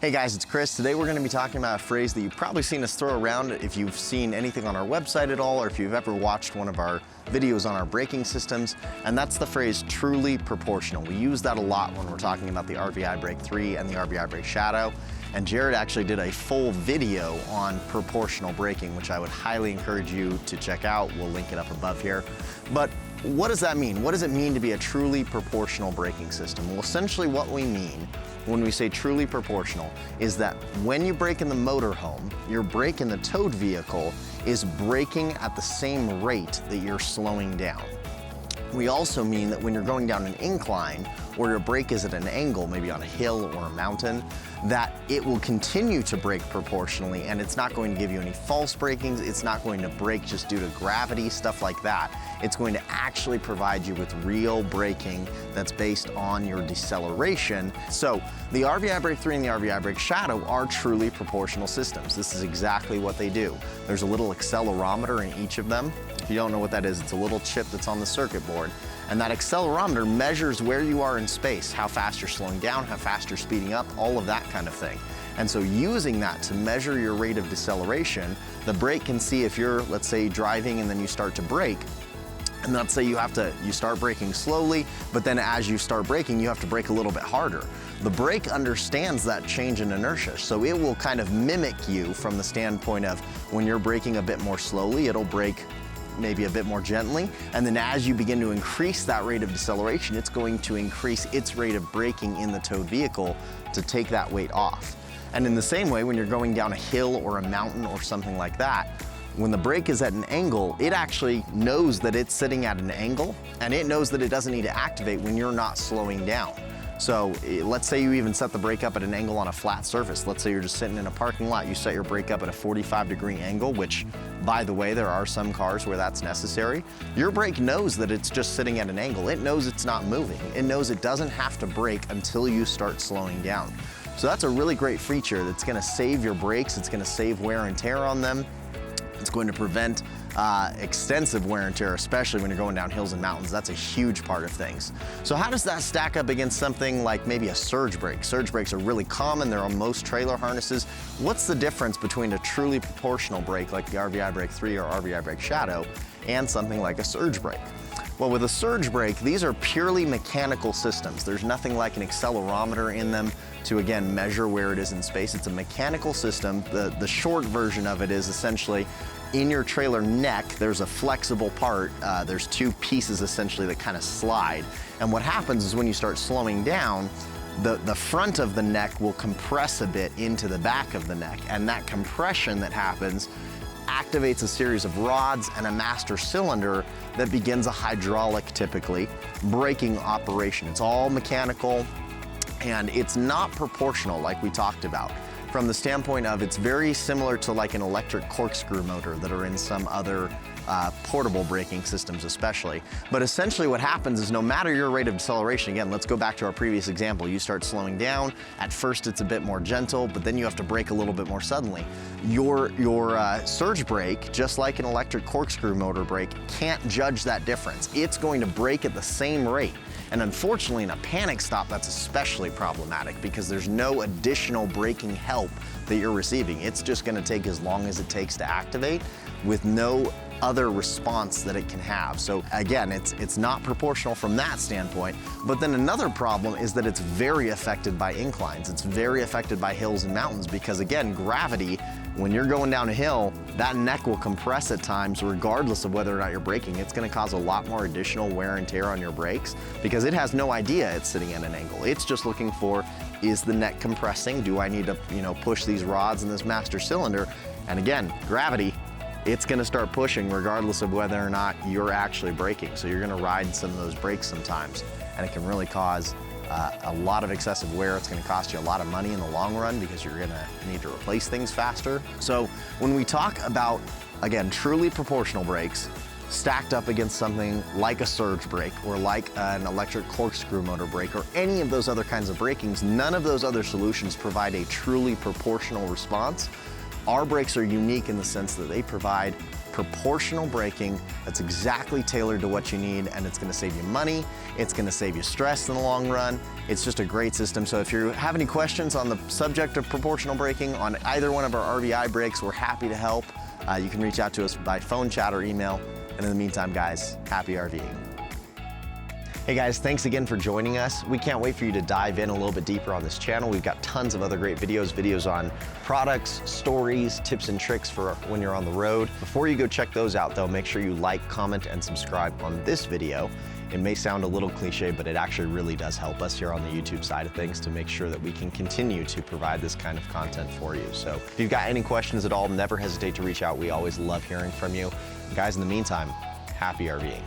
Hey guys, it's Chris. Today we're going to be talking about a phrase that you've probably seen us throw around if you've seen anything on our website at all, or if you've ever watched one of our videos on our braking systems, and that's the phrase truly proportional. We use that a lot when we're talking about the RVibrake3 and the RVibrake Shadow, and Jared actually did a full video on proportional braking, which I would highly encourage you to check out. We'll link it up above here. But what does that mean? What does it mean to be a truly proportional braking system? Well, essentially what we mean when we say truly proportional is that when you brake in the motorhome, your brake in the towed vehicle is braking at the same rate that you're slowing down. We also mean that when you're going down an incline or your brake is at an angle, maybe on a hill or a mountain, that it will continue to brake proportionally, and it's not going to give you any false brakings. It's not going to brake just due to gravity, stuff like that. It's going to actually provide you with real braking that's based on your deceleration. So the RVibrake3 and the RVibrake Shadow are truly proportional systems. This is exactly what they do. There's a little accelerometer in each of them. If you don't know what that is, it's a little chip that's on the circuit board. And that accelerometer measures where you are in space, how fast you're slowing down, how fast you're speeding up, all of that kind of thing. And so using that to measure your rate of deceleration, the brake can see if you're, let's say, driving and then you start to brake, and let's say you start braking slowly, but then as you start braking, you have to brake a little bit harder. The brake understands that change in inertia, so it will kind of mimic you from the standpoint of when you're braking a bit more slowly, it'll brake maybe a bit more gently, and then as you begin to increase that rate of deceleration, it's going to increase its rate of braking in the towed vehicle to take that weight off. And in the same way, when you're going down a hill or a mountain or something like that, when the brake is at an angle, it actually knows that it's sitting at an angle, and it knows that it doesn't need to activate when you're not slowing down. So let's say you even set the brake up at an angle on a flat surface. Let's say you're just sitting in a parking lot, you set your brake up at a 45-degree angle, which, by the way, there are some cars where that's necessary. Your brake knows that it's just sitting at an angle. It knows it's not moving. It knows it doesn't have to brake until you start slowing down. So that's a really great feature that's gonna save your brakes. It's gonna save wear and tear on them. It's going to prevent extensive wear and tear, especially when you're going down hills and mountains. That's a huge part of things. So how does that stack up against something like maybe a surge brake? Surge brakes are really common. They're on most trailer harnesses. What's the difference between a truly proportional brake like the RVibrake3 or RVibrake Shadow and something like a surge brake? Well, with a surge brake, these are purely mechanical systems. There's nothing like an accelerometer in them to, again, measure where it is in space. It's a mechanical system. The short version of it is essentially in your trailer neck, there's a flexible part. There's two pieces essentially that kind of slide. And what happens is when you start slowing down, the front of the neck will compress a bit into the back of the neck. And that compression that happens activates a series of rods and a master cylinder that begins a hydraulic, typically, braking operation. It's all mechanical, and it's not proportional like we talked about. From the standpoint of, it's very similar to like an electric corkscrew motor that are in some other portable braking systems especially. But essentially what happens is no matter your rate of deceleration, again, let's go back to our previous example. You start slowing down, at first it's a bit more gentle, but then you have to brake a little bit more suddenly. Your surge brake, just like an electric corkscrew motor brake, can't judge that difference. It's going to brake at the same rate. And unfortunately, in a panic stop, that's especially problematic because there's no additional braking help that you're receiving. It's just gonna take as long as it takes to activate with no other response that it can have. So again, it's not proportional from that standpoint. But then another problem is that it's very affected by inclines. It's very affected by hills and mountains because, again, gravity, when you're going down a hill, that neck will compress at times regardless of whether or not you're braking. It's gonna cause a lot more additional wear and tear on your brakes because it has no idea it's sitting at an angle. It's just looking for, is the neck compressing? Do I need to, push these rods in this master cylinder? And again, gravity, it's gonna start pushing regardless of whether or not you're actually braking. So you're gonna ride some of those brakes sometimes, and it can really cause a lot of excessive wear. It's gonna cost you a lot of money in the long run because you're gonna need to replace things faster. So when we talk about, again, truly proportional brakes stacked up against something like a surge brake or like an electric corkscrew motor brake or any of those other kinds of brakings, none of those other solutions provide a truly proportional response. Our brakes are unique in the sense that they provide proportional braking that's exactly tailored to what you need, and it's gonna save you money, it's gonna save you stress in the long run. It's just a great system. So if you have any questions on the subject of proportional braking on either one of our RVibraks, we're happy to help. You can reach out to us by phone, chat, or email. And in the meantime, guys, happy RVing. Hey guys, thanks again for joining us. We can't wait for you to dive in a little bit deeper on this channel. We've got tons of other great videos on products, stories, tips and tricks for when you're on the road. Before you go check those out though, make sure you like, comment, and subscribe on this video. It may sound a little cliche, but it actually really does help us here on the YouTube side of things to make sure that we can continue to provide this kind of content for you. So if you've got any questions at all, never hesitate to reach out. We always love hearing from you. Guys, in the meantime, happy RVing.